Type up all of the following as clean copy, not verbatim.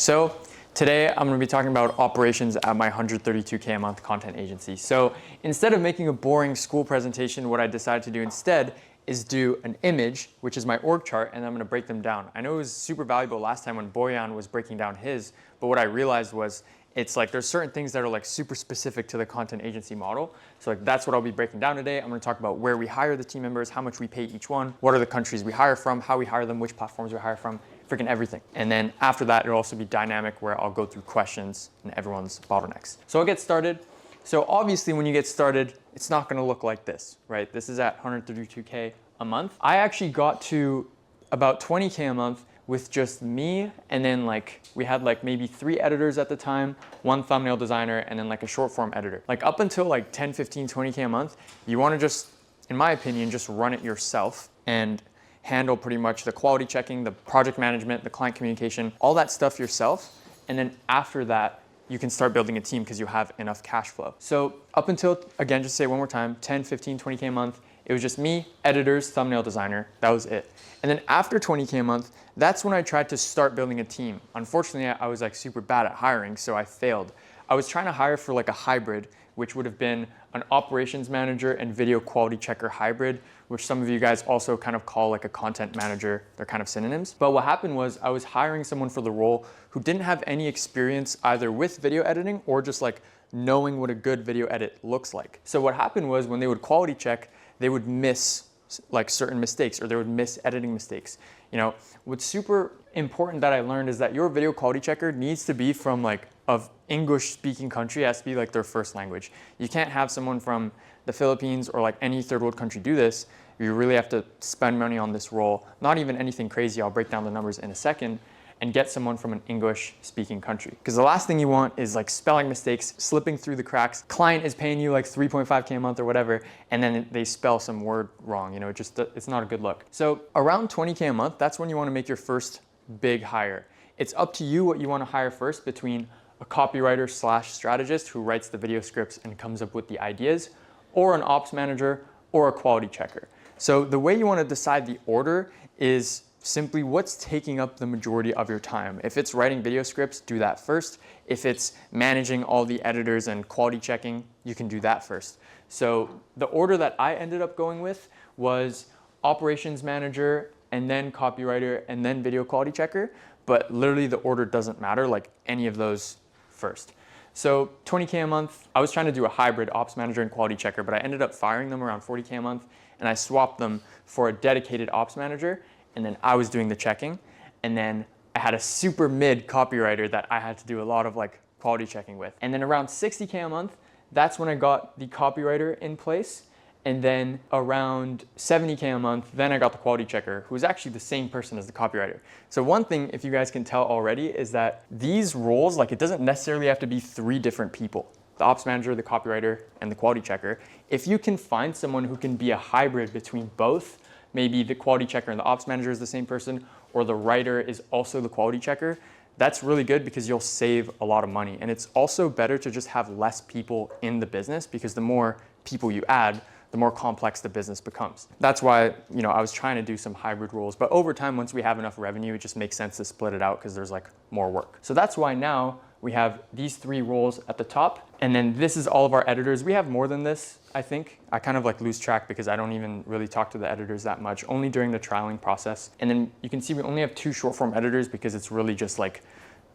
So today I'm going to be talking about operations at my 132K a month content agency. So instead of making a boring school presentation, what I decided to do instead is do an image, which is my org chart, and I'm going to break them down. I know it was super valuable last time when Boyan was breaking down his, but what I realized was it's like there's certain things that are like super specific to the content agency model. So like that's what I'll be breaking down today. I'm going to talk about where we hire the team members, how much we pay each one, what are the countries we hire from, how we hire them, which platforms we hire from, freaking everything. And then after that, it'll also be dynamic where I'll go through questions and everyone's bottlenecks. So I'll get started. So obviously when you get started, it's not going to look like this, right? This is at 132K a month. I actually got to about 20K a month with just me, and then like we had like maybe 3 editors at the time, 1 thumbnail designer, and then like a short form editor. Like up until like 10, 15, 20K a month, you want to just, in my opinion, just run it yourself and handle pretty much the quality checking, the project management, the client communication, all that stuff yourself. And then after that, you can start building a team because you have enough cash flow. So up until, again, just say it one more time, 10, 15, 20K a month, it was just me, editors, thumbnail designer, that was it. And then after 20K a month, that's when I tried to start building a team. Unfortunately, I was like super bad at hiring, so I failed. I was trying to hire for like a hybrid, which would have been an operations manager and video quality checker hybrid, which some of you guys also kind of call like a content manager. They're kind of synonyms. But what happened was I was hiring someone for the role who didn't have any experience either with video editing or just like knowing what a good video edit looks like. So what happened was when they would quality check, they would miss like certain mistakes or they would miss editing mistakes. You know, what's super important that I learned is that your video quality checker needs to be from like of English speaking country. It has to be like their first language. You can't have someone from the Philippines or like any third world country do this. You really have to spend money on this role. Not even anything crazy. I'll break down the numbers in a second, and get someone from an English speaking country. Because the last thing you want is like spelling mistakes, slipping through the cracks. Client is paying you like 3.5K a month or whatever, and then they spell some word wrong. You know, it's not a good look. So around 20K a month, that's when you want to make your first big hire. It's up to you what you want to hire first between a copywriter / strategist who writes the video scripts and comes up with the ideas, or an ops manager or a quality checker. So the way you want to decide the order is simply what's taking up the majority of your time. If it's writing video scripts, do that first. If it's managing all the editors and quality checking, you can do that first. So the order that I ended up going with was operations manager and then copywriter and then video quality checker, but literally the order doesn't matter, like any of those first. So 20K a month, I was trying to do a hybrid ops manager and quality checker, but I ended up firing them around 40K a month, and I swapped them for a dedicated ops manager, and then I was doing the checking. And then I had a super mid copywriter that I had to do a lot of like quality checking with. And then around 60K a month, that's when I got the copywriter in place. And then around 70K a month, then I got the quality checker, who was actually the same person as the copywriter. So one thing, if you guys can tell already, is that these roles, like it doesn't necessarily have to be 3 different people. The ops manager, the copywriter, and the quality checker. If you can find someone who can be a hybrid between both, maybe the quality checker and the ops manager is the same person, or the writer is also the quality checker, that's really good because you'll save a lot of money. And it's also better to just have less people in the business, because the more people you add, the more complex the business becomes. That's why, you know, I was trying to do some hybrid roles, but over time, once we have enough revenue, it just makes sense to split it out because there's like more work. So that's why now we have these 3 roles at the top, and then this is all of our editors. We have more than this, I think. I kind of like lose track because I don't even really talk to the editors that much, only during the trialing process. And then you can see we only have 2 short form editors because it's really just like,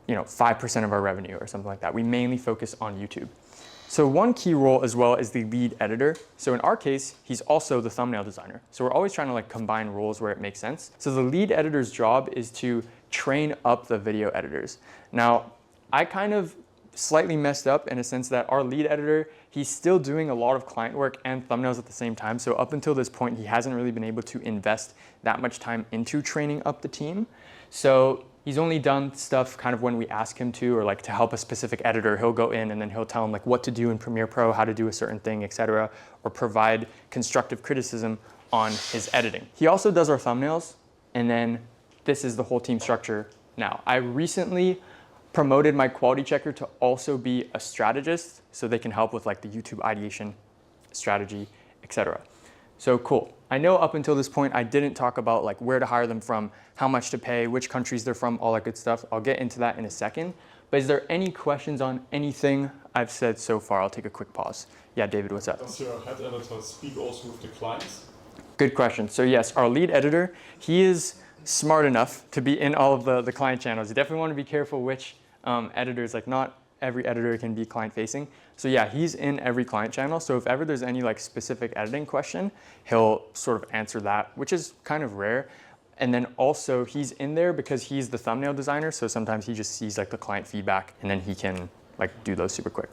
you know, 5% of our revenue or something like that. We mainly focus on YouTube. So one key role as well is the lead editor. So in our case, he's also the thumbnail designer. So we're always trying to like combine roles where it makes sense. So the lead editor's job is to train up the video editors. Now, I kind of slightly messed up in a sense that our lead editor, he's still doing a lot of client work and thumbnails at the same time. So up until this point, he hasn't really been able to invest that much time into training up the team. So he's only done stuff kind of when we ask him to, or like to help a specific editor. He'll go in and then he'll tell him like what to do in Premiere Pro, how to do a certain thing, etc., or provide constructive criticism on his editing. He also does our thumbnails, and then this is the whole team structure now. I recently promoted my quality checker to also be a strategist, so they can help with like the YouTube ideation strategy, etc. So cool. I know up until this point, I didn't talk about like where to hire them from, how much to pay, which countries they're from, all that good stuff. I'll get into that in a second. But is there any questions on anything I've said so far? I'll take a quick pause. Yeah, David, what's up? Does your head editor speak also with the clients? Good question. So yes, our lead editor, he is smart enough to be in all of the client channels. You definitely want to be careful which editors, like not every editor can be client facing. So yeah, he's in every client channel. So if ever there's any like specific editing question, he'll sort of answer that, which is kind of rare. And then also he's in there because he's the thumbnail designer. So sometimes he just sees like the client feedback and then he can like do those super quick.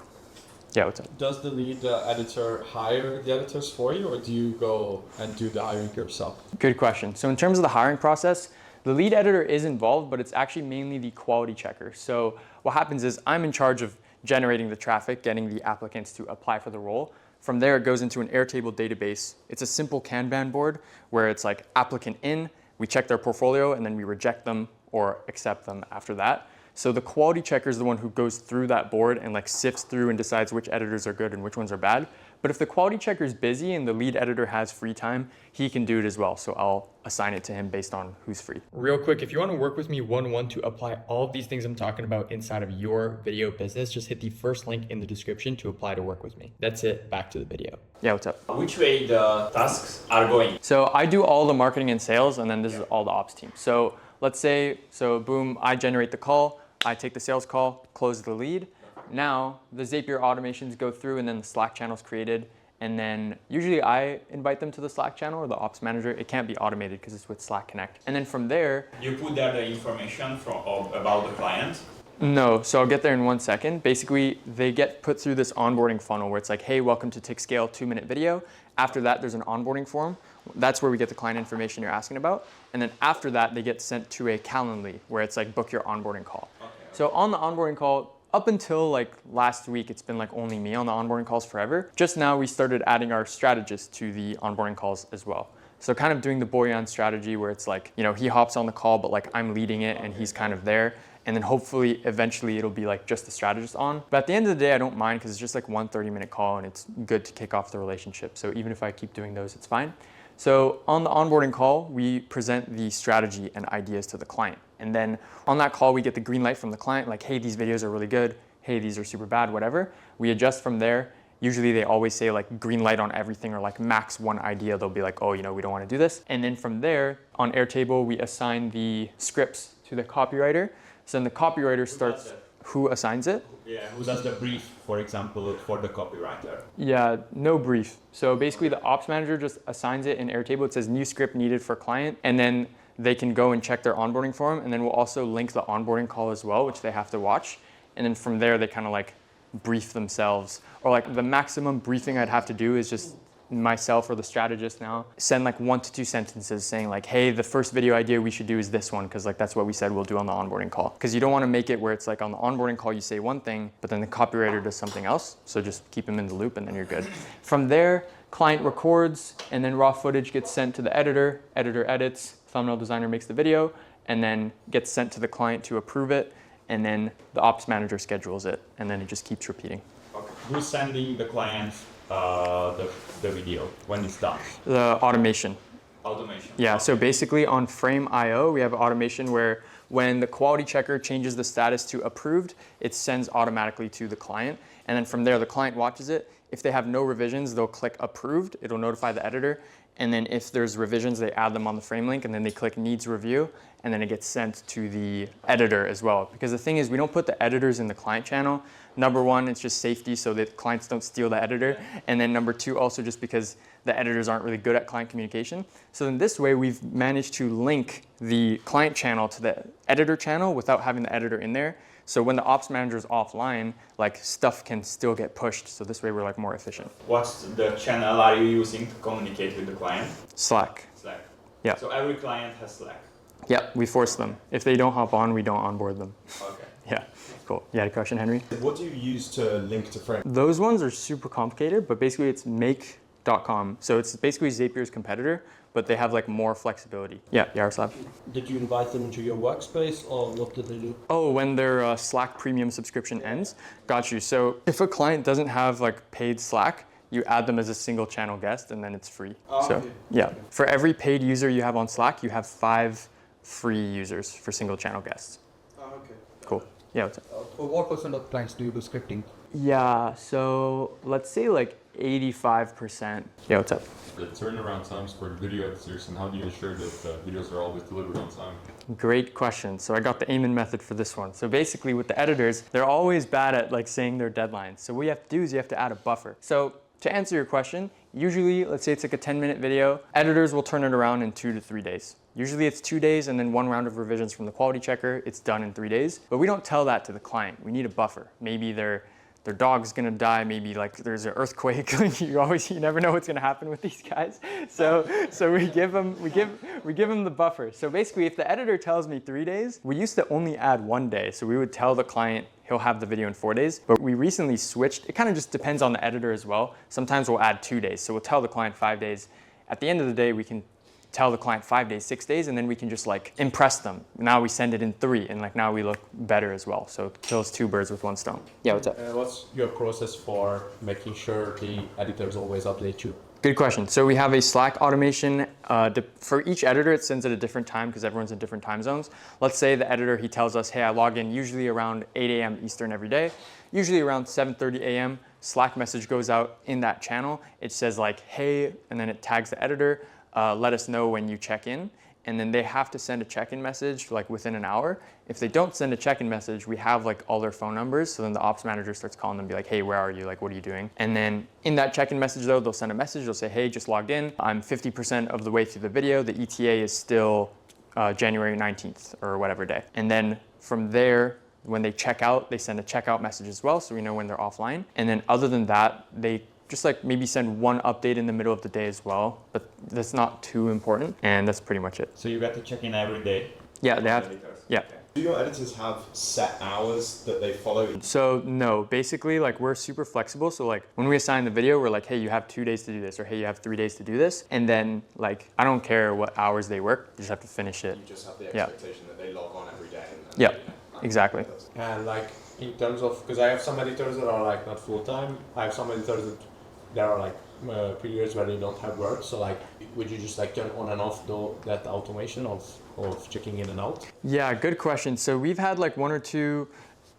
Yeah, what's up? Does the lead editor hire the editors for you, or do you go and do the hiring yourself? Good question. So in terms of the hiring process, the lead editor is involved, but it's actually mainly the quality checker. So what happens is I'm in charge of generating the traffic, getting the applicants to apply for the role. From there, it goes into an Airtable database. It's a simple Kanban board where it's like applicant in, we check their portfolio, and then we reject them or accept them after that. So the quality checker is the one who goes through that board and like sifts through and decides which editors are good and which ones are bad. But if the quality checker is busy and the lead editor has free time, he can do it as well. So I'll assign it to him based on who's free. Real quick, if you want to work with me one-on-one to apply all of these things I'm talking about inside of your video business, just hit the first link in the description to apply to work with me. That's it. Back to the video. Yeah, what's up? Which way the tasks are going? So I do all the marketing and sales, and then this is all the ops team. So let's say, boom, I generate the call. I take the sales call, close the lead. Now the Zapier automations go through and then the Slack channel is created. And then usually I invite them to the Slack channel or the ops manager. It can't be automated because it's with Slack Connect. And then from there, You put there the information about the client. no, so I'll get there in 1 second. Basically, they get put through this onboarding funnel where it's like, hey, welcome to TickScale 2-minute video. After that, there's an onboarding form. That's where we get the client information you're asking about. And then after that, they get sent to a Calendly where it's like, book your onboarding call. Okay. So on the onboarding call, up until like last week, it's been like only me on the onboarding calls forever. Just now we started adding our strategist to the onboarding calls as well. So kind of doing the Boyan strategy where it's like, you know, he hops on the call, but like I'm leading it and he's kind of there. And then hopefully, eventually it'll be like just the strategist on. But at the end of the day, I don't mind because it's just like one 30-minute call and it's good to kick off the relationship. So even if I keep doing those, it's fine. So on the onboarding call, we present the strategy and ideas to the client. And then on that call, we get the green light from the client, like, hey, these videos are really good. Hey, these are super bad, whatever. We adjust from there. Usually they always say like green light on everything or like max one idea. They'll be like, oh, you know, we don't want to do this. And then from there on Airtable, we assign the scripts to the copywriter. So then the copywriter starts, who assigns it? Yeah, who does the brief, for example, for the copywriter? Yeah, no brief. So basically the ops manager just assigns it in Airtable. It says new script needed for client. And then they can go and check their onboarding form. And then we'll also link the onboarding call as well, which they have to watch. And then from there, they kind of like brief themselves. Or like the maximum briefing I'd have to do is just myself or the strategist now send like 1 to 2 sentences saying like, hey, the first video idea we should do is this one, because like that's what we said we'll do on the onboarding call. Because you don't want to make it where it's like on the onboarding call you say one thing, but then the copywriter does something else. So just keep them in the loop and then you're good. From there, client records and then raw footage gets sent to the editor. Editor edits, thumbnail designer makes the video, and then gets sent to the client to approve it. And then the ops manager schedules it, and then it just keeps repeating. Okay. Who's sending the client the video when it's done? The automation. Automation. Yeah, so basically on Frame.io, we have automation where when the quality checker changes the status to approved, it sends automatically to the client. And then from there, the client watches it. If they have no revisions, they'll click approved. It'll notify the editor. And then if there's revisions, they add them on the frame link and then they click needs review and then it gets sent to the editor as well. Because the thing is, we don't put the editors in the client channel. Number one, it's just safety so that clients don't steal the editor. And then number two, also just because the editors aren't really good at client communication. So in this way, we've managed to link the client channel to the editor channel without having the editor in there. So when the ops manager is offline, like stuff can still get pushed. So this way we're like more efficient. What's the channel are you using to communicate with the client? Slack. Slack. Yeah. So every client has Slack. Yeah, we force them. If they don't hop on, we don't onboard them. Okay. Yeah, cool. You had a question, Henry? What do you use to link to Frame? Those ones are super complicated, but basically it's make.com. So it's basically Zapier's competitor, but they have like more flexibility. Yeah, Yaroslav. Did you invite them into your workspace or what did they do? Oh, when their Slack premium subscription ends? Got you. So if a client doesn't have like paid Slack, you add them as a single channel guest, and then it's free. Oh, so okay. yeah, for every paid user you have on Slack, you have 5 free users for single channel guests. Oh, okay. Cool. Yeah. What's up? What percent of clients do you do scripting? Yeah. So let's say like 85%. Yeah. What's up? The turnaround times for video editors, and how do you ensure that videos are always delivered on time? Great question. So I got the Ayman method for this one. So basically with the editors, they're always bad at like saying their deadlines. So what you have to do is you have to add a buffer. So to answer your question, usually let's say it's like a 10-minute video, editors will turn it around in 2 to 3 days. Usually it's 2 days and then 1 round of revisions from the quality checker. It's done in 3 days. But we don't tell that to the client. We need a buffer. Maybe their dog's gonna die, maybe like there's an earthquake. you never know what's gonna happen with these guys. So we give them the buffer. So basically if the editor tells me 3 days, we used to only add 1 day. So we would tell the client he'll have the video in 4 days, but we recently switched. It kind of just depends on the editor as well. Sometimes we'll add 2 days. So we'll tell the client 5 days. At the end of the day, we can tell the client 5 days, 6 days, and then we can just like impress them. Now we send it in 3, and like now we look better as well. So it kills 2 birds with 1 stone. Yeah, what's up? What's your process for making sure the editors always update you? Good question. So we have a Slack automation. For each editor, it sends at a different time because everyone's in different time zones. Let's say the editor, he tells us, hey, I log in usually around 8 a.m. Eastern every day. Usually around 7:30 a.m., Slack message goes out in that channel. It says like, hey, and then it tags the editor. Let us know when you check in, and then they have to send a check-in message like within an hour. If they don't send a check-in message, we have like all their phone numbers, so then the ops manager starts calling them, be like, hey, where are you? Like, what are you doing? And then in that check-in message though, they'll send a message, they'll say, hey, just logged in. I'm 50% of the way through the video. The ETA is still January 19th or whatever day. And then from there, when they check out, they send a checkout message as well, so we know when they're offline. And then other than that, they just like maybe send 1 update in the middle of the day as well, but that's not too important, and that's pretty much it. So you got to check in every day? Yeah, they have. Yeah. Do your editors have set hours that they follow? So no, basically like we're super flexible. So like when we assign the video, we're like, hey, you have 2 days to do this, or hey, you have 3 days to do this. And then like, I don't care what hours they work, you just have to finish it. You just have the expectation that they log on every day. And Yeah, exactly. And like in terms of, because I have some editors that are like not full time. I have some editors that there are like periods where they don't have work. So like, would you just like turn on and off that automation of checking in and out? Yeah, good question. So we've had like 1 or 2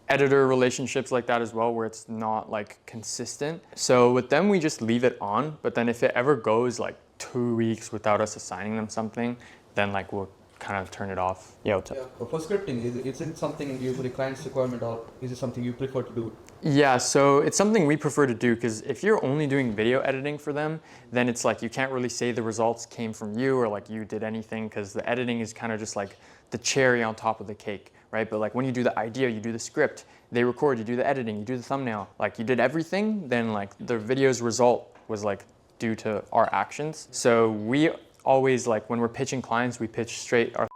editor relationships like that as well, where it's not like consistent. So with them, we just leave it on. But then if it ever goes like 2 weeks without us assigning them something, then like we'll kind of turn it off. Yeah, what's up? Yeah. For scripting, is it something usually client's requirement, or is it something you prefer to do? Yeah, so it's something we prefer to do, because if you're only doing video editing for them, then it's like you can't really say the results came from you or like you did anything, because the editing is kind of just like the cherry on top of the cake, right? But like when you do the idea, you do the script, they record, you do the editing, you do the thumbnail, like you did everything, then like the video's result was like due to our actions. So we always, like when we're pitching clients, we pitch straight our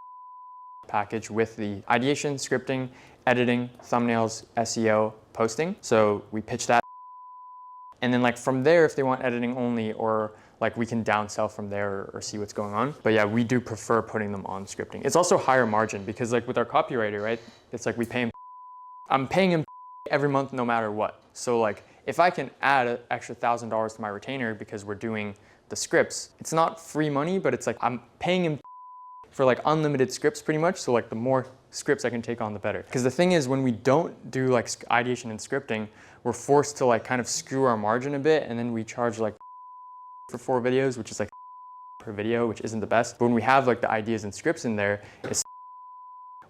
package with the ideation, scripting, editing, thumbnails, SEO, posting. So we pitch that. And then like from there, if they want editing only, or like we can downsell from there or see what's going on. But yeah, we do prefer putting them on scripting. It's also higher margin, because like with our copywriter, right? It's like we pay him. I'm paying him every month no matter what. So like if I can add an extra $1,000 to my retainer because we're doing the scripts, it's not free money, but it's like I'm paying him for like unlimited scripts pretty much. So like the more scripts I can take on, the better. Because the thing is, when we don't do like ideation and scripting, we're forced to like kind of screw our margin a bit, and then we charge like for 4 videos, which is like per video, which isn't the best. But when we have like the ideas and scripts in there, it's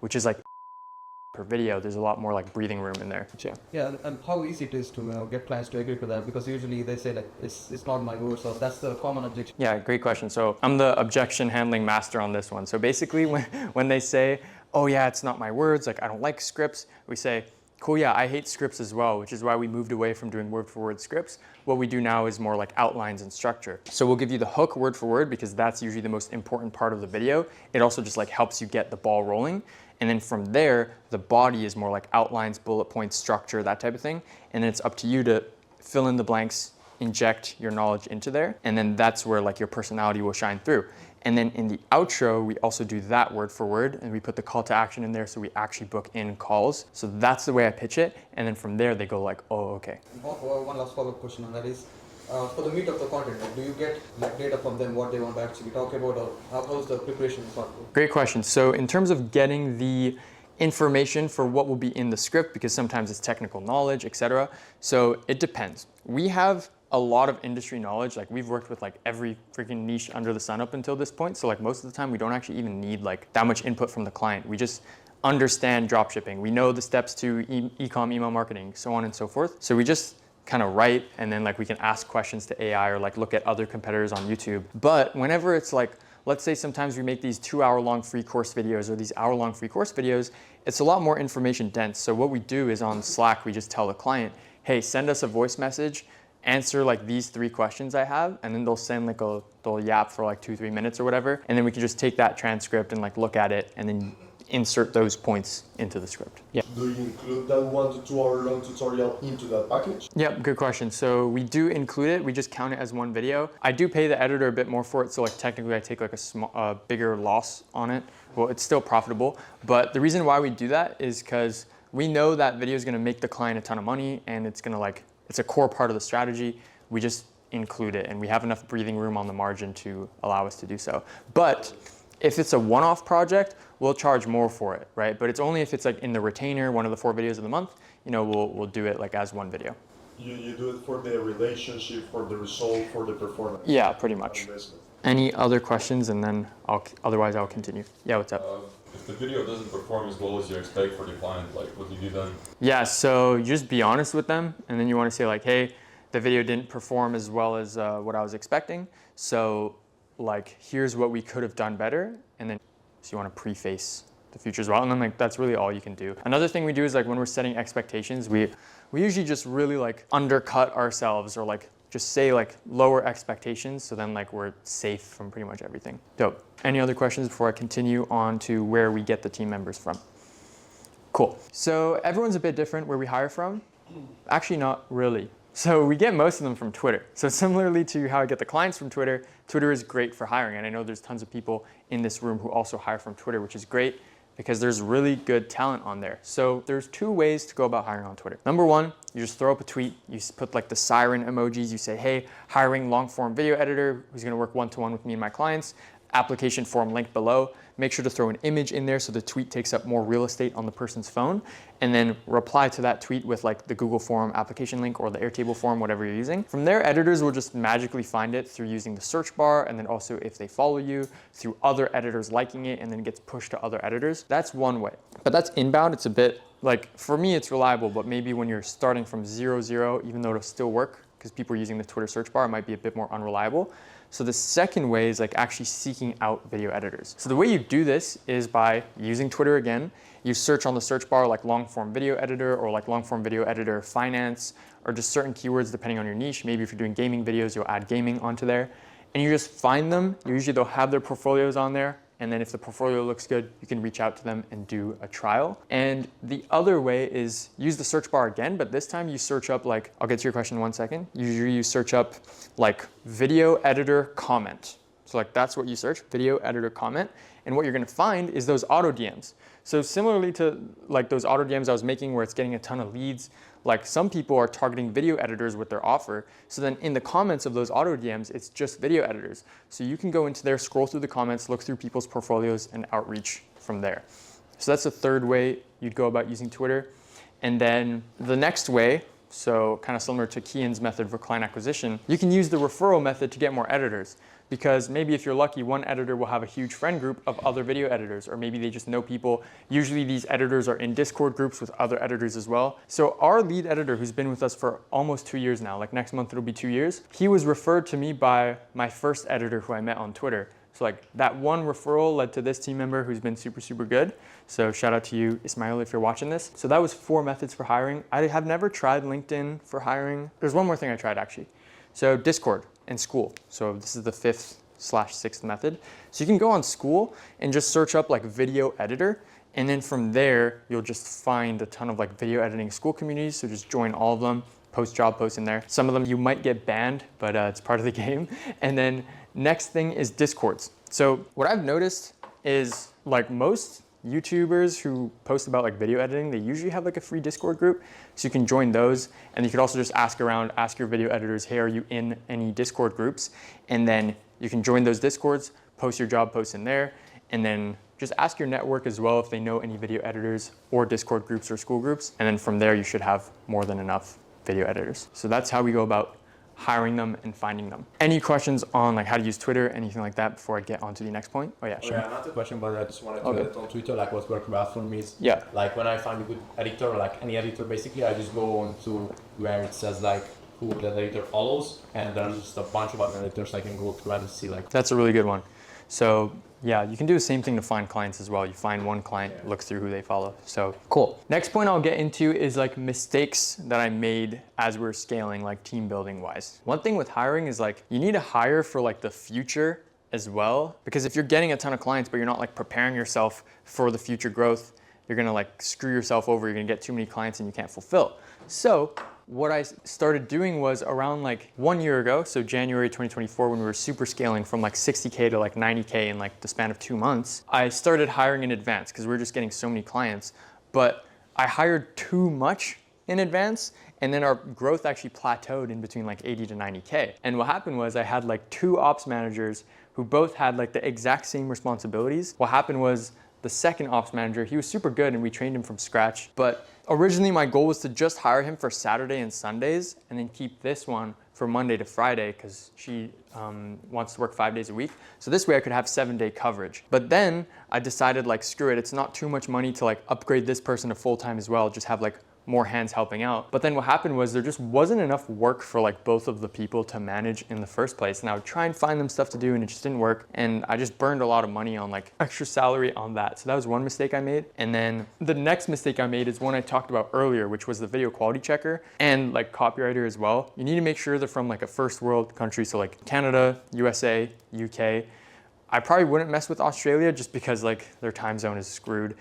which is like per video, there's a lot more like breathing room in there. Yeah, and how easy it is to get clients to agree to that, because usually they say like it's not my word, so that's the common objection. Yeah, great question. So I'm the objection handling master on this one. So basically when they say, oh yeah, it's not my words, like I don't like scripts, we say, cool, yeah, I hate scripts as well, which is why we moved away from doing word for word scripts. What we do now is more like outlines and structure. So we'll give you the hook word for word, because that's usually the most important part of the video. It also just like helps you get the ball rolling. And then from there, the body is more like outlines, bullet points, structure, that type of thing. And then it's up to you to fill in the blanks, inject your knowledge into there. And then that's where like your personality will shine through. And then in the outro, we also do that word for word, and we put the call to action in there, so we actually book in calls. So that's the way I pitch it. And then from there, they go like, oh, okay. One last follow-up question on that is, For the meat of the content, like, do you get like data from them what they want to actually talk about, or how's the preparation part? Great question. So in terms of getting the information for what will be in the script, because sometimes it's technical knowledge, etc. So it depends. We have a lot of industry knowledge. Like we've worked with like every freaking niche under the sun up until this point. So like most of the time we don't actually even need like that much input from the client. We just understand dropshipping. We know the steps to e-com, email marketing, so on and so forth. So we just kind of write, and then like we can ask questions to AI or like look at other competitors on YouTube. But whenever it's like, let's say sometimes we make these 2-hour-long free course videos or these hour-long free course videos, it's a lot more information dense. So what we do is on Slack, we just tell the client, hey, send us a voice message, answer like these 3 questions I have, and then they'll send like they'll yap for like 2-3 minutes or whatever. And then we can just take that transcript and like look at it and then insert those points into the script. Yeah. Do you include that 1 to 2 hour long tutorial into that package? Yep, good question. So we do include it. We just count it as one video. I do pay the editor a bit more for it. So like technically I take like a bigger loss on it. Well, it's still profitable. But the reason why we do that is because we know that video is going to make the client a ton of money, and it's going to like, it's a core part of the strategy. We just include it, and we have enough breathing room on the margin to allow us to do so. But if it's a one-off project, we'll charge more for it, right? But it's only if it's like in the retainer, one of the 4 videos of the month, you know, we'll do it like as one video. You do it for the relationship, for the result, for the performance. Yeah, pretty much. Any other questions? And then otherwise I'll continue. Yeah, what's up? If the video doesn't perform as well as you expect for the client, like what do you do then? Yeah, so you just be honest with them, and then you want to say like, hey, the video didn't perform as well as what I was expecting. So like, here's what we could have done better. And then so you want to preface the future as well. And then like, that's really all you can do. Another thing we do is like when we're setting expectations, we usually just really like undercut ourselves, or like just say like lower expectations. So then like we're safe from pretty much everything. Dope. Any other questions before I continue on to where we get the team members from? Cool. So everyone's a bit different where we hire from. Actually, not really. So we get most of them from Twitter. So similarly to how I get the clients from Twitter, Twitter is great for hiring. And I know there's tons of people in this room who also hire from Twitter, which is great because there's really good talent on there. So there's 2 ways to go about hiring on Twitter. Number 1, you just throw up a tweet. You put like the siren emojis. You say, hey, hiring long form video editor who's gonna work one-to-one with me and my clients. Application form link below. Make sure to throw an image in there so the tweet takes up more real estate on the person's phone, and then reply to that tweet with like the Google form application link or the Airtable form, whatever you're using. From there, editors will just magically find it through using the search bar, and then also if they follow you, through other editors liking it, and then it gets pushed to other editors. That's one way. But that's inbound. It's a bit like, for me, it's reliable, but maybe when you're starting from 0, even though it'll still work, because people are using the Twitter search bar, it might be a bit more unreliable. So the second way is like actually seeking out video editors. So the way you do this is by using Twitter again. You search on the search bar like long form video editor, or like long form video editor finance, or just certain keywords depending on your niche. Maybe if you're doing gaming videos, you'll add gaming onto there. And you just find them. Usually they'll have their portfolios on there. And then if the portfolio looks good, you can reach out to them and do a trial. And the other way is use the search bar again, but this time you search up like, I'll get to your question in 1 second. Usually you search up like video editor comment. So like that's what you search, video editor comment. And what you're gonna find is those auto DMs. So similarly to like those auto DMs I was making where it's getting a ton of leads, like some people are targeting video editors with their offer. So then in the comments of those auto DMs, it's just video editors. So you can go into there, scroll through the comments, look through people's portfolios, and outreach from there. So that's the third way you'd go about using Twitter. And then the next way, so kind of similar to Kian's method for client acquisition, you can use the referral method to get more editors. Because maybe if you're lucky, one editor will have a huge friend group of other video editors, or maybe they just know people. Usually these editors are in Discord groups with other editors as well. So our lead editor, who's been with us for almost 2 years now, like next month it'll be 2 years, he was referred to me by my first editor who I met on Twitter. So like that one referral led to this team member who's been super, super good. So shout out to you, Ismail, if you're watching this. So that was 4 methods for hiring. I have never tried LinkedIn for hiring. There's one more thing I tried actually. So Discord and School. So this is the 5th/6th method. So you can go on School and just search up like video editor. And then from there, you'll just find a ton of like video editing school communities. So just join all of them, post job posts in there. Some of them you might get banned, but it's part of the game. And then next thing is Discords. So what I've noticed is like most YouTubers who post about like video editing, they usually have like a free Discord group. So you can join those, and you could also just ask around, ask your video editors, hey, are you in any Discord groups? And then you can join those Discords, post your job posts in there, and then just ask your network as well if they know any video editors or Discord groups or school groups. And then from there, you should have more than enough video editors. So that's how we go about hiring them and finding them. Any questions on like how to use Twitter, anything like that before I get on to the next point? Oh yeah, sure. Yeah, not a question, but I just wanted to add on Twitter, like what worked well for me is, Yeah. like when I find a good editor, like any editor, basically, I just go on to where it says like who the editor follows, and there's just a bunch of other editors I can go through and see like. That's a really good one. So yeah, you can do the same thing to find clients as well. You find one client, look through who they follow. So cool. Next point I'll get into is like mistakes that I made as we're scaling, like team building wise. One thing with hiring is like you need to hire for like the future as well, because if you're getting a ton of clients but you're not like preparing yourself for the future growth, you're gonna like screw yourself over. You're gonna get too many clients and you can't fulfill. So what I started doing was around like 1 year ago, so January 2024, when we were super scaling from like 60K to like 90K in like the span of 2 months, I started hiring in advance because we were just getting so many clients. But I hired too much in advance, and then our growth actually plateaued in between like 80 to 90K. And what happened was I had like 2 ops managers who both had like the exact same responsibilities. What happened was the second ops manager, he was super good and we trained him from scratch, but originally my goal was to just hire him for Saturday and Sundays and then keep this one for Monday to Friday because she wants to work 5 days a week. So this way I could have 7-day coverage. But then I decided like, screw it, it's not too much money to like upgrade this person to full-time as well, just have like more hands helping out. But then what happened was there just wasn't enough work for like both of the people to manage in the first place. And I would try and find them stuff to do and it just didn't work. And I just burned a lot of money on like extra salary on that. So that was one mistake I made. And then the next mistake I made is one I talked about earlier, which was the video quality checker and like copywriter as well. You need to make sure they're from like a first world country. So like Canada, USA, UK. I probably wouldn't mess with Australia just because like their time zone is screwed.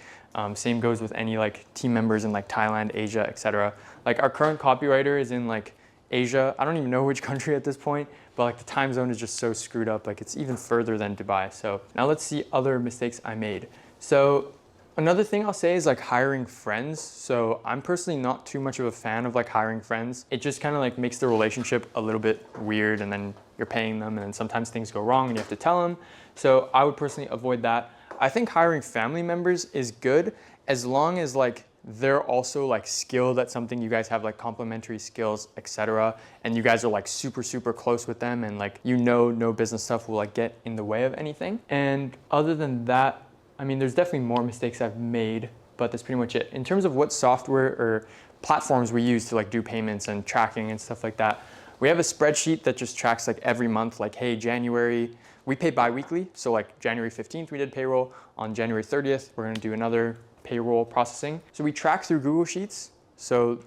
Same goes with any like team members in like Thailand, Asia, etc. Like our current copywriter is in like Asia. I don't even know which country at this point, but like the time zone is just so screwed up. Like it's even further than Dubai. So now let's see other mistakes I made. So another thing I'll say is like hiring friends. So I'm personally not too much of a fan of like hiring friends. It just kind of like makes the relationship a little bit weird, and then you're paying them and then sometimes things go wrong and you have to tell them. So I would personally avoid that. I think hiring family members is good as long as like they're also like skilled at something, you guys have like complementary skills, etc. And you guys are like super close with them, and like no business stuff will like get in the way of anything. And other than that, I mean, there's definitely more mistakes I've made, but that's pretty much it. In terms of what software or platforms we use to like do payments and tracking and stuff like that, we have a spreadsheet that just tracks like every month, like, hey, January, we pay bi-weekly. So like January 15th, we did payroll. On January 30th, we're gonna do another payroll processing. So we track through Google Sheets. So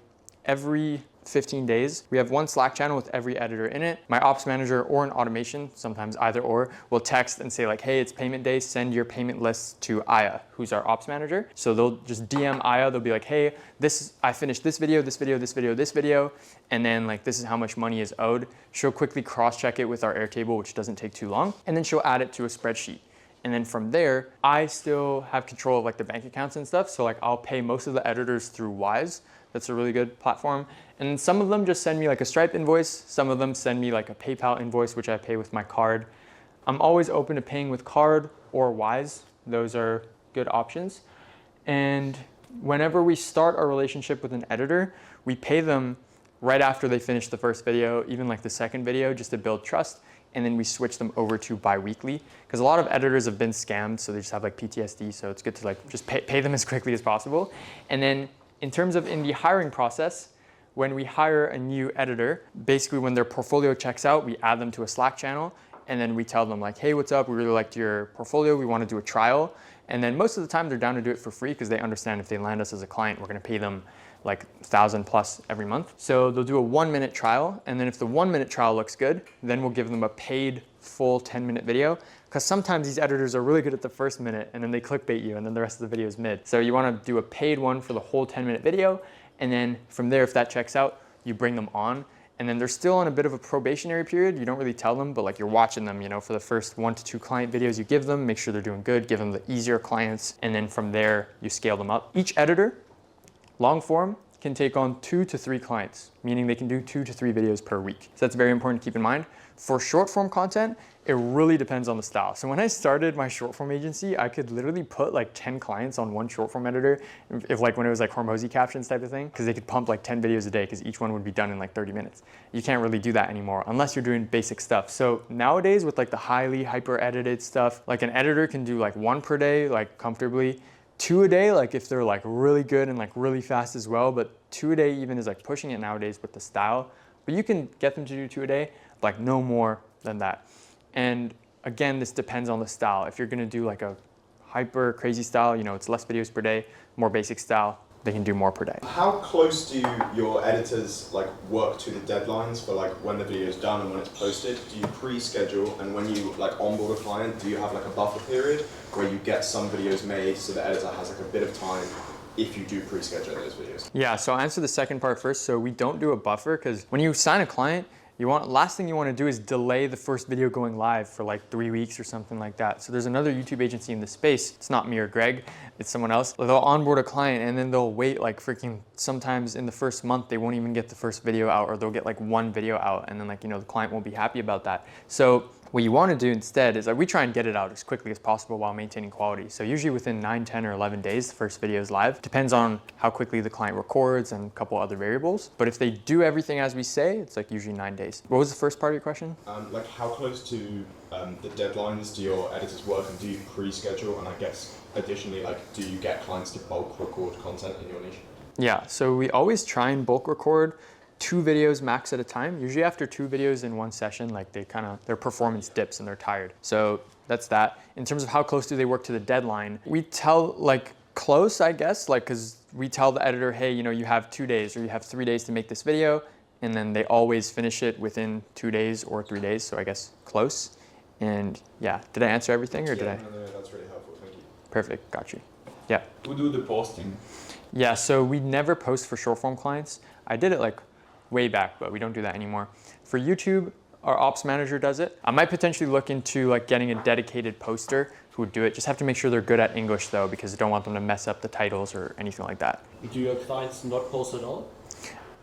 every 15 days, we have one Slack channel with every editor in it. My ops manager or an automation, sometimes either or, will text and say like, hey, it's payment day, send your payment lists to Aya, who's our ops manager. So they'll just DM Aya, they'll be like, hey, I finished this video, this video, this video, this video, and then like this is how much money is owed. She'll quickly cross-check it with our Airtable, which doesn't take too long, and then she'll add it to a spreadsheet. And then from there, I still have control of like the bank accounts and stuff. So like I'll pay most of the editors through Wise. That's a really good platform. And some of them just send me like a Stripe invoice. Some of them send me like a PayPal invoice, which I pay with my card. I'm always open to paying with card or Wise. Those are good options. And whenever we start our relationship with an editor, we pay them right after they finish the first video, even like the second video, just to build trust. And then we switch them over to bi-weekly, because a lot of editors have been scammed, so they just have like PTSD. So it's good to like just pay them as quickly as possible. And then in terms of in the hiring process, when we hire a new editor, basically when their portfolio checks out, we add them to a Slack channel, and then we tell them like, hey, what's up? We really liked your portfolio. We want to do a trial. And then most of the time they're down to do it for free because they understand if they land us as a client, we're going to pay them like 1,000 plus every month. So they'll do a 1-minute trial. And then if the 1-minute trial looks good, then we'll give them a paid full 10-minute video. Because sometimes these editors are really good at the first minute and then they clickbait you and then the rest of the video is mid. So you want to do a paid one for the whole 10-minute video. And then from there, if that checks out, you bring them on. And then they're still on a bit of a probationary period. You don't really tell them, but like you're watching them, you know, for the first 1 to 2 client videos you give them, make sure they're doing good, give them the easier clients, and then from there you scale them up. Each editor, long form, can take on 2 to 3 clients, meaning they can do 2 to 3 videos per week. So that's very important to keep in mind. For short form content, it really depends on the style. So when I started my short form agency, I could literally put like 10 clients on one short form editor, if like when it was like Hormozy captions type of thing, because they could pump like 10 videos a day because each one would be done in like 30 minutes. You can't really do that anymore unless you're doing basic stuff. So nowadays with like the highly hyper edited stuff, like an editor can do like 1 per day, like comfortably, 2 a day, like if they're like really good and like really fast as well, but 2 a day even is like pushing it nowadays with the style. But you can get them to do 2 a day, like no more than that. And again, this depends on the style. If you're gonna do like a hyper crazy style, you know, it's less videos per day, more basic style, they can do more per day. How close do your editors like work to the deadlines for like when the video is done and when it's posted? Do you pre-schedule, and when you like onboard a client, do you have like a buffer period where you get some videos made so the editor has like a bit of time if you do pre-schedule those videos? Yeah, so I'll answer the second part first. So we don't do a buffer because when you sign a client, last thing you want to do is delay the first video going live for like 3 weeks or something like that. So there's another YouTube agency in the space. It's not me or Greg, it's someone else. They'll onboard a client and then they'll wait like freaking, sometimes in the first month, they won't even get the first video out, or they'll get like 1 video out, and then like, you know, the client won't be happy about that. So what you want to do instead is like we try and get it out as quickly as possible while maintaining quality. So usually within 9, 10, or 11 days, the first video is live. Depends on how quickly the client records and a couple other variables. But if they do everything as we say, it's like usually 9 days. What was the first part of your question? Like how close to the deadlines do your editors work, and do you pre-schedule? And I guess additionally, like, do you get clients to bulk record content in your niche? Yeah, so we always try and bulk record 2 videos max at a time. Usually after 2 videos in one session, like their performance dips and they're tired. So that's that. In terms of how close do they work to the deadline, we tell like close, I guess, like, cause we tell the editor, hey, you know, you have 2 days or you have 3 days to make this video. And then they always finish it within 2 days or 3 days. So I guess close. And yeah, did I answer everything or did I? No, that's really helpful, thank you. Perfect, got you. Yeah. Who do the posting? Yeah, so we never post for short form clients. I did it like way back, but we don't do that anymore. For YouTube, our ops manager does it. I might potentially look into like getting a dedicated poster who would do it. Just have to make sure they're good at English though, because I don't want them to mess up the titles or anything like that. Do your clients not post at all?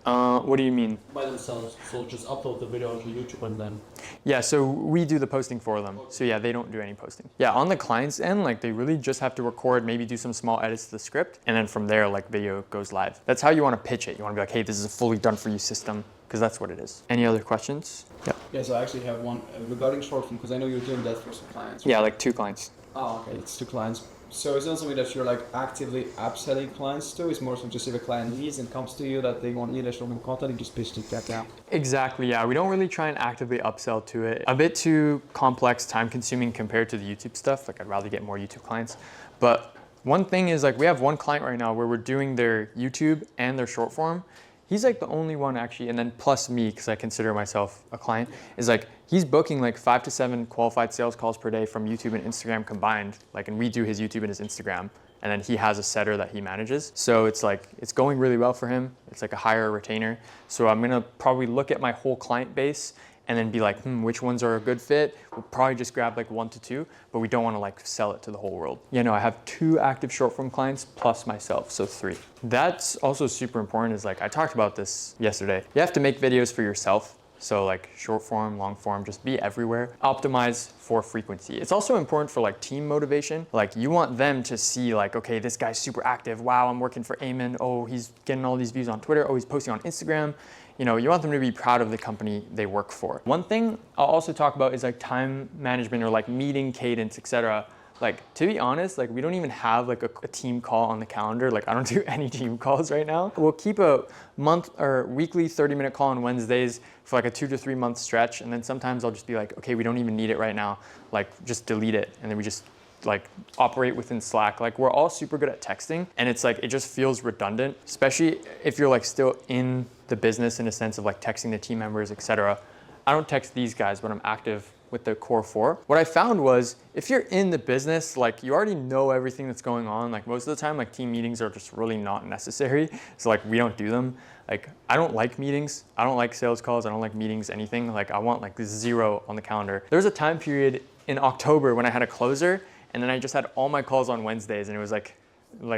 What do you mean? By themselves, so just upload the video onto YouTube and then... Yeah, so we do the posting for them. So yeah, they don't do any posting. Yeah, on the client's end, like they really just have to record, maybe do some small edits to the script, and then from there, like video goes live. That's how you want to pitch it. You want to be like, hey, this is a fully done for you system, because that's what it is. Any other questions? Yeah. Yes, I actually have one regarding short form, because I know you're doing that for some clients. Yeah, like 2 clients. Oh, okay, it's 2 clients. So it's not something that you're like actively upselling clients to. It's more so just if a client needs and comes to you that they want need short form content, you just pitch to get down. Exactly, yeah. We don't really try and actively upsell to it. A bit too complex, time consuming compared to the YouTube stuff. Like I'd rather get more YouTube clients. But one thing is like we have one client right now where we're doing their YouTube and their short form. He's like the only one actually, and then plus me, because I consider myself a client, is like he's booking like 5 to 7 qualified sales calls per day from YouTube and Instagram combined. Like, and we do his YouTube and his Instagram, and then he has a setter that he manages. So it's like, it's going really well for him. It's like a higher retainer. So I'm gonna probably look at my whole client base and then be like, which ones are a good fit? We'll probably just grab like 1 to 2, but we don't want to like sell it to the whole world. You know, I have 2 active short form clients plus myself, so 3. That's also super important, is like, I talked about this yesterday. You have to make videos for yourself. So like short form, long form, just be everywhere. Optimize for frequency. It's also important for like team motivation. Like you want them to see like, okay, this guy's super active. Wow, I'm working for Ayman. Oh, he's getting all these views on Twitter. Oh, he's posting on Instagram. You know, you want them to be proud of the company they work for. One thing I'll also talk about is like time management or like meeting cadence, etc. Like, to be honest, like we don't even have like a team call on the calendar. Like I don't do any team calls right now. We'll keep a month or weekly 30-minute call on Wednesdays for like a 2 to 3 month stretch. And then sometimes I'll just be like, okay, we don't even need it right now. Like just delete it. And then we just like operate within Slack. Like we're all super good at texting, and it's like, it just feels redundant, especially if you're like still in the business in a sense of like texting the team members, etc. I don't text these guys, but I'm active with the core 4. What I found was if you're in the business, like you already know everything that's going on. Like most of the time, like team meetings are just really not necessary. So like we don't do them. Like I don't like meetings. I don't like sales calls. I don't like meetings, anything. Like I want like 0 on the calendar. There was a time period in October when I had a closer and then I just had all my calls on Wednesdays and it was like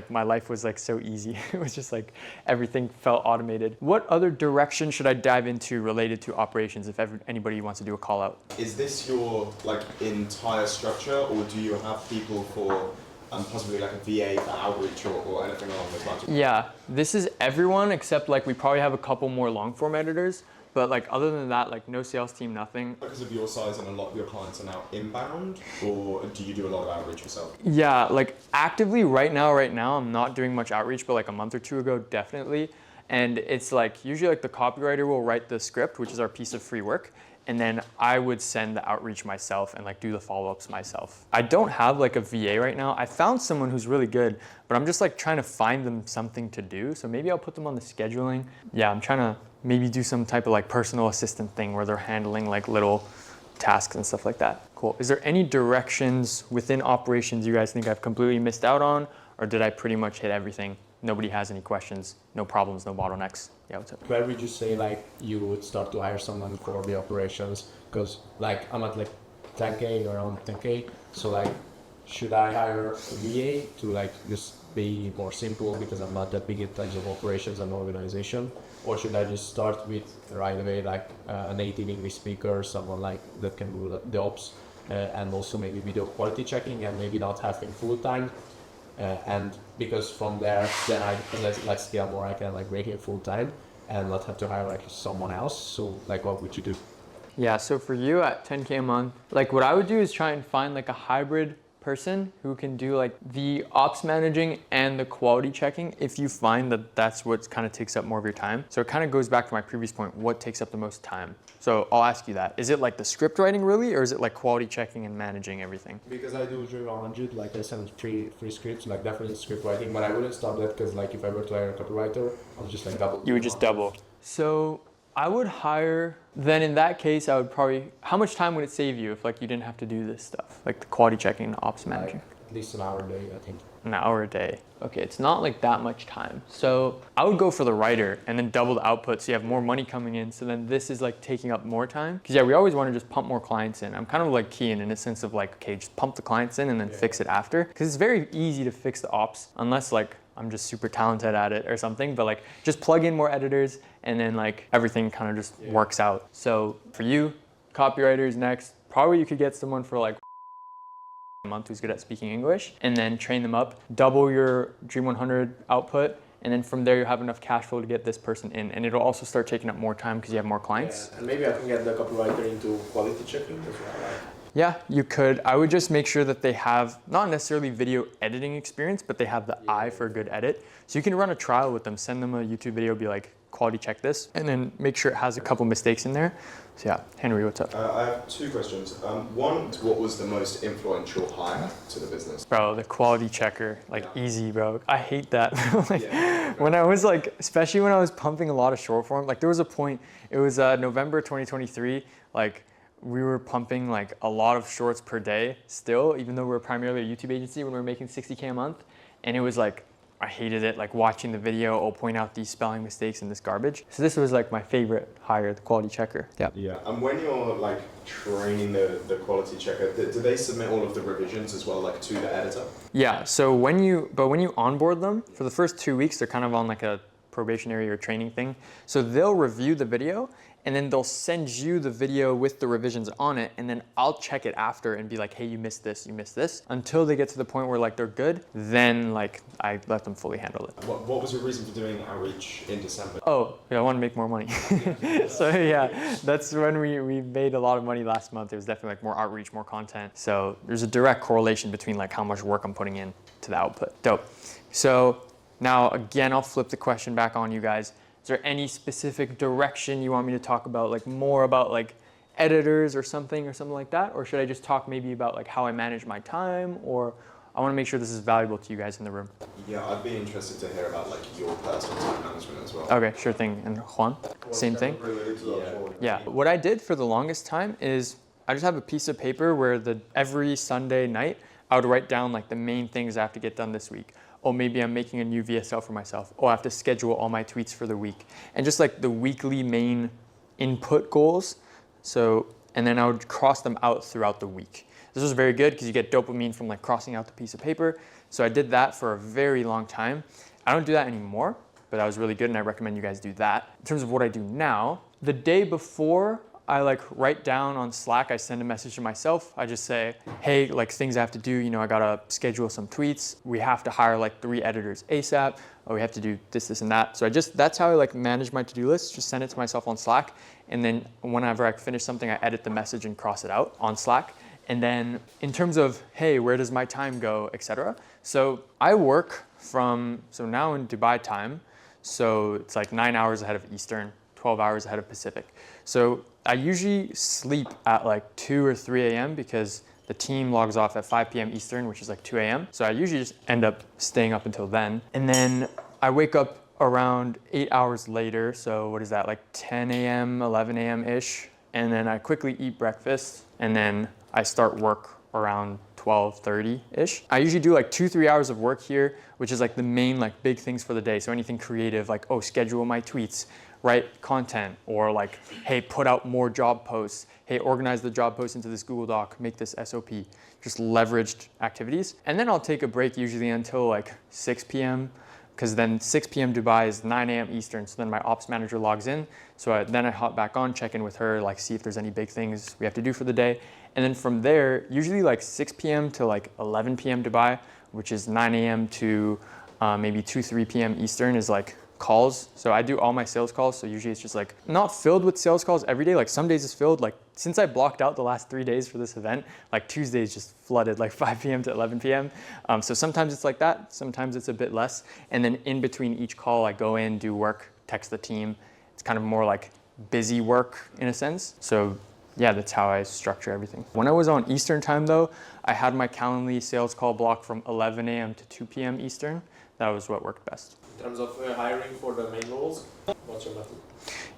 my life was like so easy. It was just like everything felt automated. What other direction should I dive into related to operations if anybody wants to do a call out? Is this your like entire structure, or do you have people for possibly like a VA for outreach or anything along those lines? Yeah, this is everyone except like we probably have a couple more long form editors. But like other than that, like no sales team, nothing. Because of your size and a lot of your clients are now inbound, or do you do a lot of outreach yourself? Yeah, like actively right now, I'm not doing much outreach, but like a month or two ago, definitely. And it's like usually like the copywriter will write the script, which is our piece of free work. And then I would send the outreach myself and like do the follow-ups myself. I don't have like a VA right now. I found someone who's really good, but I'm just like trying to find them something to do. So maybe I'll put them on the scheduling. Yeah, I'm trying to maybe do some type of like personal assistant thing where they're handling like little tasks and stuff like that. Cool. Is there any directions within operations you guys think I've completely missed out on, or did I pretty much hit everything? Nobody has any questions, no problems, no bottlenecks. Yeah, what's up? Where would you say like you would start to hire someone for the operations? Because like I'm at like 10K, around 10K. So like, should I hire a VA to like just be more simple because I'm not that big in terms of operations and organization? Or should I just start with right away like a native English speaker, someone like that can do the ops and also maybe video quality checking and maybe not having full time? And because from there, then I like scale more, I can like break it full time and not have to hire like someone else. So like, what would you do? Yeah, so for you at 10K a month, like what I would do is try and find like a hybrid person who can do like the ops managing and the quality checking if you find that that's what kind of takes up more of your time. So it kind of goes back to my previous point, what takes up the most time? So I'll ask you that. Is it like the script writing really, or is it like quality checking and managing everything? Because I do 100, like I send free scripts, like definitely script writing, but I wouldn't stop that because like if I were to hire a copywriter, I'll just like double. You would just double. So I would hire, then in that case, I would probably, how much time would it save you if like you didn't have to do this stuff? Like the quality checking, the ops managing? At least an hour a day, I think. An hour a day. Okay, it's not like that much time. So I would go for the writer and then double the output so you have more money coming in. So then this is like taking up more time. Because yeah, we always want to just pump more clients in. I'm kind of like keen in a sense of like, okay, just pump the clients in and then fix it after. Because it's very easy to fix the ops unless like I'm just super talented at it or something. But like just plug in more editors and then like everything kind of just works out. So for you, copywriters next, probably you could get someone for like a month who's good at speaking English and then train them up, double your Dream 100 output, and then from there you have enough cash flow to get this person in, and it'll also start taking up more time because you have more clients. Yeah, and maybe I can get the copywriter into quality checking as well. Right? Yeah, you could. I would just make sure that they have not necessarily video editing experience, but they have the eye for a good edit. So you can run a trial with them, send them a YouTube video, be like, quality check this, and then make sure it has a couple mistakes in there. So yeah, Henry, what's up? I have two questions. One, what was the most influential hire to the business? Bro, the quality checker, like easy, bro. I hate that. When I was like, especially when I was pumping a lot of short form, like there was a point, it was November 2023, like we were pumping like a lot of shorts per day still, even though we were primarily a YouTube agency when we were making 60K a month. And it was like, I hated it, like watching the video, I'll point out these spelling mistakes and this garbage. So this was like my favorite hire, the quality checker. Yeah. Yeah. And when you're like training the quality checker, do they submit all of the revisions as well, like to the editor? Yeah. So when you onboard them, for the first 2 weeks, they're kind of on like a probationary or training thing. So they'll review the video and then they'll send you the video with the revisions on it, and then I'll check it after and be like, hey, you missed this, until they get to the point where like they're good, then like I let them fully handle it. What was your reason for doing outreach in December? Oh, yeah, I want to make more money. So yeah, that's when we made a lot of money last month. It was definitely like more outreach, more content. So there's a direct correlation between like how much work I'm putting in to the output. Dope. So now again, I'll flip the question back on you guys. Is there any specific direction you want me to talk about, like more about like editors or something like that? Or should I just talk maybe about like how I manage my time? Or I want to make sure this is valuable to you guys in the room. Yeah, I'd be interested to hear about like your personal time management as well. Okay, sure thing. And Juan, same thing? Yeah. What I did for the longest time is I just have a piece of paper where every Sunday night, I would write down like the main things I have to get done this week. Oh, maybe I'm making a new VSL for myself. Oh, I have to schedule all my tweets for the week. And just like the weekly main input goals. So, and then I would cross them out throughout the week. This was very good because you get dopamine from like crossing out the piece of paper. So I did that for a very long time. I don't do that anymore, but that was really good and I recommend you guys do that. In terms of what I do now, the day before I like write down on Slack, I send a message to myself. I just say, hey, like things I have to do, you know, I gotta schedule some tweets. We have to hire like 3 editors ASAP. Or we have to do this, this, and that. So that's how I like manage my to-do list, just send it to myself on Slack. And then whenever I finish something, I edit the message and cross it out on Slack. And then in terms of, hey, where does my time go, etc. So I work so now in Dubai time, so it's like 9 hours ahead of Eastern, 12 hours ahead of Pacific. So I usually sleep at like 2 or 3 a.m. because the team logs off at 5 p.m. Eastern, which is like 2 a.m. So I usually just end up staying up until then. And then I wake up around 8 hours later. So what is that, like 10 a.m., 11 a.m.-ish. And then I quickly eat breakfast and then I start work around 12:30-ish. I usually do like 2-3 hours of work here, which is like the main like big things for the day. So anything creative, like, oh, schedule my tweets, write content, or like, hey, put out more job posts. Hey, organize the job posts into this Google Doc, make this SOP. Just leveraged activities. And then I'll take a break usually until like 6 p.m. because then 6 p.m. Dubai is 9 a.m. Eastern. So then my ops manager logs in. So then I hop back on, check in with her, like see if there's any big things we have to do for the day. And then from there, usually like 6 p.m. to like 11 p.m. Dubai, which is 9 a.m. to maybe 2-3 p.m. Eastern is like calls. So I do all my sales calls. So usually it's just like not filled with sales calls every day. Like some days it's filled. Like since I blocked out the last 3 days for this event, like Tuesdays just flooded like 5 p.m. to 11 p.m. So sometimes it's like that. Sometimes it's a bit less. And then in between each call, I go in, do work, text the team. It's kind of more like busy work in a sense. So yeah, that's how I structure everything. When I was on Eastern time though, I had my Calendly sales call block from 11 a.m. to 2 p.m. Eastern. That was what worked best. In terms of hiring for the main roles, what's your method?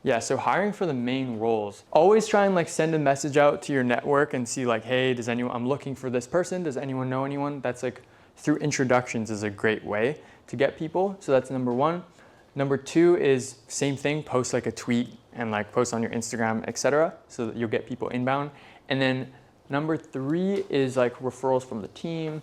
Yeah, so hiring for the main roles, always try and like send a message out to your network and see like, hey, I'm looking for this person. Does anyone know anyone? That's like through introductions is a great way to get people. So that's number one. Number two is same thing, post like a tweet and like post on your Instagram, etc. so that you'll get people inbound. And then number three is like referrals from the team.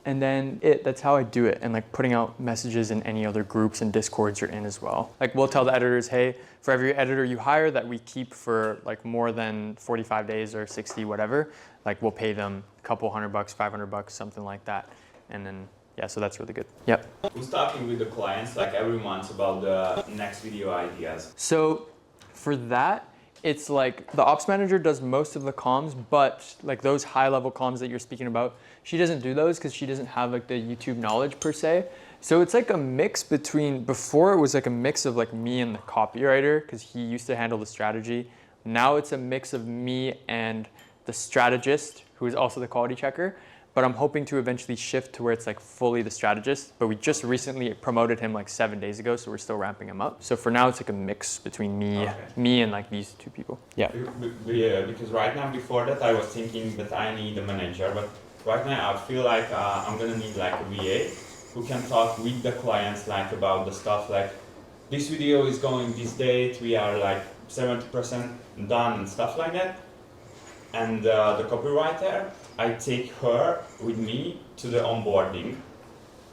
And then that's how I do it. And like putting out messages in any other groups and Discords you're in as well. Like we'll tell the editors, hey, for every editor you hire that we keep for like more than 45 days or 60, whatever, like we'll pay them a couple $100, $500, something like that. And then, yeah, so that's really good. Yep. Who's talking with the clients like every month about the next video ideas? So for that, it's like the ops manager does most of the comms, but like those high level comms that you're speaking about, she doesn't do those because she doesn't have like the YouTube knowledge per se. So it's like a mix between, before it was like a mix of like me and the copywriter because he used to handle the strategy. Now it's a mix of me and the strategist who is also the quality checker. But I'm hoping to eventually shift to where it's like fully the strategist. But we just recently promoted him like 7 days ago, so we're still ramping him up. So for now, it's like a mix between me and like these two people. Yeah. Yeah, because right now, before that, I was thinking that I need a manager, but right now I feel like I'm gonna need like a VA who can talk with the clients like about the stuff like this video is going this date, we are like 70% done and stuff like that. And the copywriter, I take her with me to the onboarding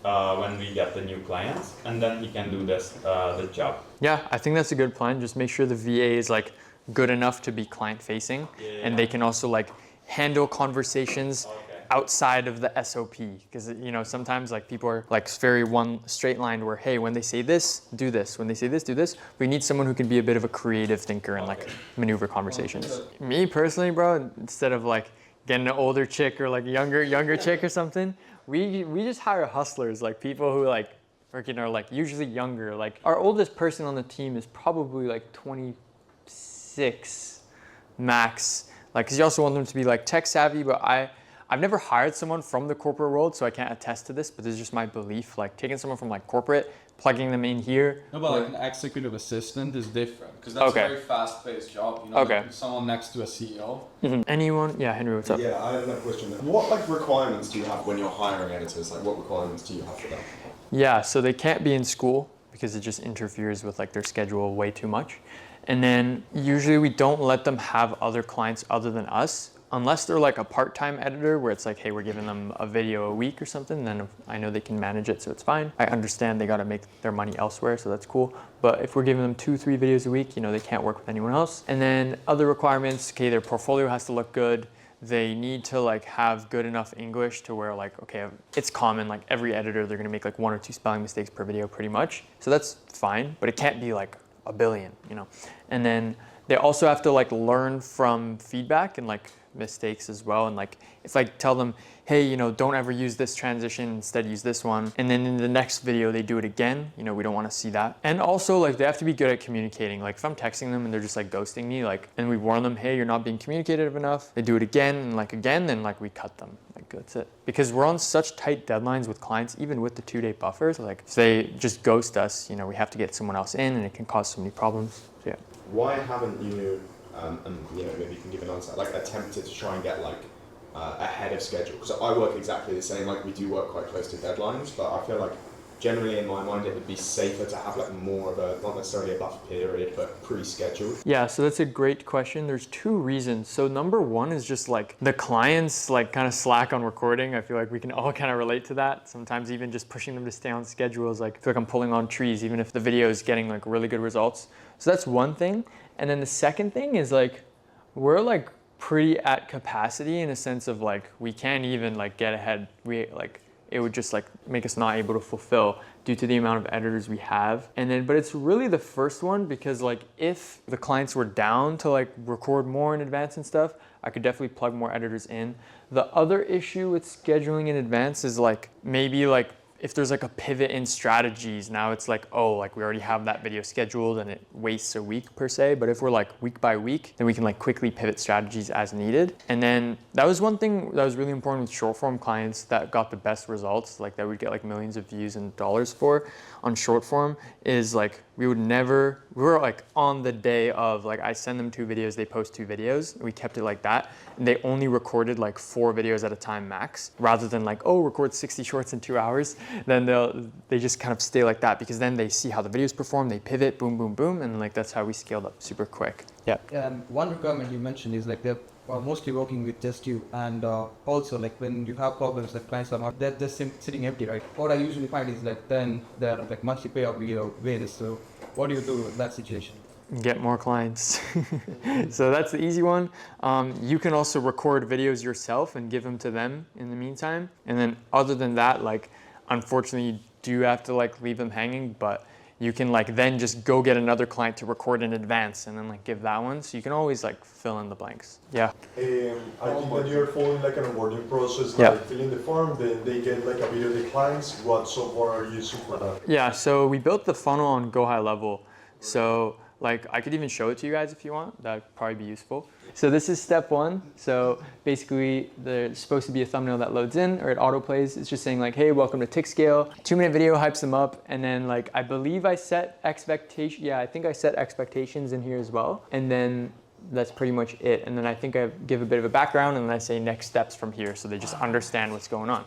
when we get the new clients, and then he can do the job. Yeah, I think that's a good plan. Just make sure the VA is like good enough to be client facing, and they can also like handle conversations outside of the SOP, because you know sometimes like people are like very one straight line where hey, when they say this, do this. When they say this, do this. We need someone who can be a bit of a creative thinker and like maneuver conversations. Me personally, bro, instead of like getting an older chick or like younger chick or something, we just hire hustlers, like people who like freaking are like usually younger. Like our oldest person on the team is probably like 26 max. Like, because you also want them to be like tech savvy, but I've never hired someone from the corporate world, so I can't attest to this, but this is just my belief. Like taking someone from like corporate, plugging them in here. No, but like an executive assistant is different because that's Okay. a very fast-paced job. You know, Okay. like someone next to a CEO. Anyone? Yeah, Henry, what's up? Yeah, I have another question. What like requirements do you have when you're hiring editors? Like, what requirements do you have for that? Yeah, so they can't be in school because it just interferes with like their schedule way too much. And then usually we don't let them have other clients other than us, unless they're like a part-time editor where it's like, hey, we're giving them a video a week or something, then I know they can manage it, so it's fine. I understand they got to make their money elsewhere, so that's cool. But if we're giving them 2-3 videos a week, you know, they can't work with anyone else. And then other requirements, okay, their portfolio has to look good. They need to like have good enough English to where like, okay, it's common, like every editor, they're gonna make like 1 or 2 spelling mistakes per video pretty much. So that's fine, but it can't be like a billion, you know? And then they also have to like learn from feedback and like mistakes as well. And like, if I tell them, hey, you know, don't ever use this transition, instead use this one. And then in the next video, they do it again. You know, we don't want to see that. And also like, they have to be good at communicating. Like if I'm texting them and they're just like ghosting me, like, and we warn them, hey, you're not being communicative enough. They do it again and like again, then like we cut them. Like that's it. Because we're on such tight deadlines with clients, even with the 2-day buffers, like if they just ghost us, you know, we have to get someone else in and it can cause so many problems. So, yeah. Why haven't you, and you know, maybe you can give an answer, like attempted to try and get like ahead of schedule? Because I work exactly the same, like we do work quite close to deadlines, but I feel like generally in my mind it would be safer to have like more of a, not necessarily a buffer period, but pre-scheduled. Yeah, so that's a great question. There's 2 reasons. So number 1 is just like the clients like kind of slack on recording. I feel like we can all kind of relate to that. Sometimes even just pushing them to stay on schedule is like, I feel like I'm pulling on trees, even if the video is getting like really good results. So that's one thing. And then the second thing is like, we're like pretty at capacity in a sense of like, we can't even like get ahead. We like, it would just like make us not able to fulfill due to the amount of editors we have. And then, but it's really the first one because like if the clients were down to like record more in advance and stuff, I could definitely plug more editors in. The other issue with scheduling in advance is like maybe like if there's like a pivot in strategies, now it's like, oh, like we already have that video scheduled and it wastes a week per se. But if we're like week by week, then we can like quickly pivot strategies as needed. And then that was one thing that was really important with short form clients that got the best results, like that we'd get like millions of views and dollars for on short form, is like we were like on the day of, like I send them 2 videos, they post 2 videos. We kept it like that. And they only recorded like 4 videos at a time max, rather than like, oh, record 60 shorts in 2 hours. Then they just kind of stay like that because then they see how the videos perform, they pivot, boom, boom, boom. And like, that's how we scaled up super quick. Yeah. One requirement you mentioned is like they're mostly working with just you, and also like when you have problems that clients are not, they're just sitting empty, right? What I usually find is like then they're like monthly payout video ways. So what do you do in that situation? Get more clients. So that's the easy one. You can also record videos yourself and give them to them in the meantime. And then other than that, like unfortunately you do have to like leave them hanging, but you can like then just go get another client to record in advance and then like give that one. So you can always like fill in the blanks. Yeah. I think that you're following like an onboarding process, Yeah. like filling the form, then they get like a video of the clients. What software are you using for that? Yeah, so we built the funnel on Go High Level. So like I could even show it to you guys if you want. That'd probably be useful. So this is step 1. So basically there's supposed to be a thumbnail that loads in or it auto plays. It's just saying like, hey, welcome to TickScale. 2-minute video hypes them up. And then like, I believe I set expectation. Yeah, I think I set expectations in here as well. And then that's pretty much it. And then I think I give a bit of a background and then I say next steps from here. So they just understand what's going on.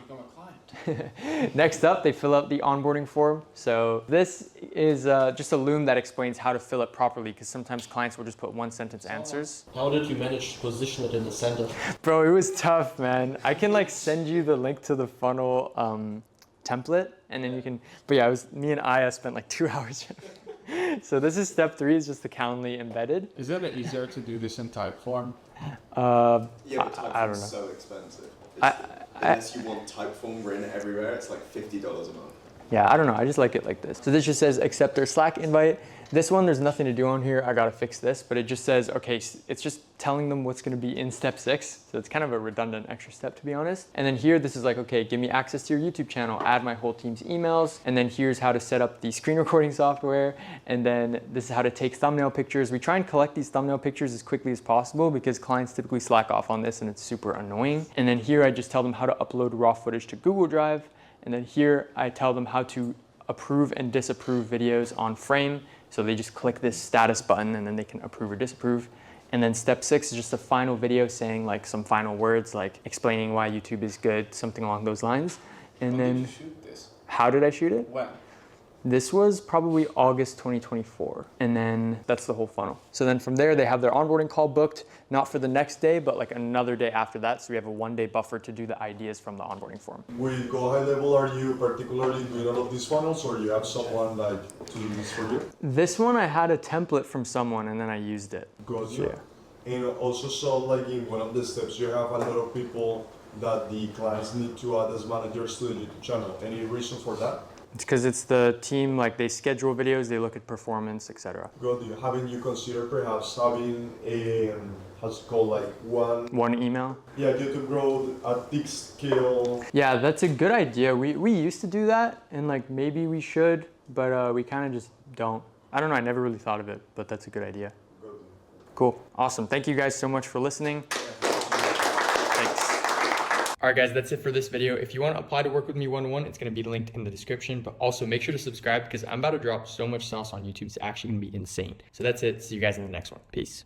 Next up, they fill out the onboarding form. So this is just a loom that explains how to fill it properly, because sometimes clients will just put 1-sentence answers. How did you manage to position it in the center? Bro, it was tough, man. I can like send you the link to the funnel template, and then you can, but yeah, me and Aya spent like 2 hours. So this is step 3, is just the Calendly embedded. Is it easier to do this in type form? Yeah, but I don't know. Typeform's so expensive. Unless you want Typeform written everywhere, it's like $50 a month. Yeah, I don't know. I just like it like this. So this just says accept their Slack invite. This one, there's nothing to do on here. I gotta fix this, but it just says, okay, it's just telling them what's gonna be in step 6. So it's kind of a redundant extra step, to be honest. And then here, this is like, okay, give me access to your YouTube channel, add my whole team's emails. And then here's how to set up the screen recording software. And then this is how to take thumbnail pictures. We try and collect these thumbnail pictures as quickly as possible because clients typically slack off on this and it's super annoying. And then here, I just tell them how to upload raw footage to Google Drive. And then here, I tell them how to approve and disapprove videos on frame. So they just click this status button and then they can approve or disapprove. And then step 6 is just a final video saying like some final words, like explaining why YouTube is good, something along those lines. And When then did you shoot this? how did I shoot it? When? This was probably August 2024. And then that's the whole funnel. So then from there, they have their onboarding call booked, not for the next day, but like another day after that. So we have a 1-day buffer to do the ideas from the onboarding form. With Go High Level, are you particularly doing all of these funnels, or you have someone like to do this for you? This one, I had a template from someone and then I used it. Got you. Yeah. And also, so like in one of the steps, you have a lot of people that the clients need to add as managers to the YouTube channel. Any reason for that? It's because it's the team, like they schedule videos, they look at performance, etc. Got you. Haven't you considered perhaps having a, how's it called, like One email? Yeah, YouTube grow at big scale. Yeah, that's a good idea. We used to do that and like maybe we should, but we kind of just don't. I don't know, I never really thought of it, but that's a good idea. Cool, awesome. Thank you guys so much for listening. Thanks. All right, guys, that's it for this video. If you want to apply to work with me one-on-one, it's going to be linked in the description, but also make sure to subscribe because I'm about to drop so much sauce on YouTube. It's actually going to be insane. So that's it. See you guys in the next one. Peace.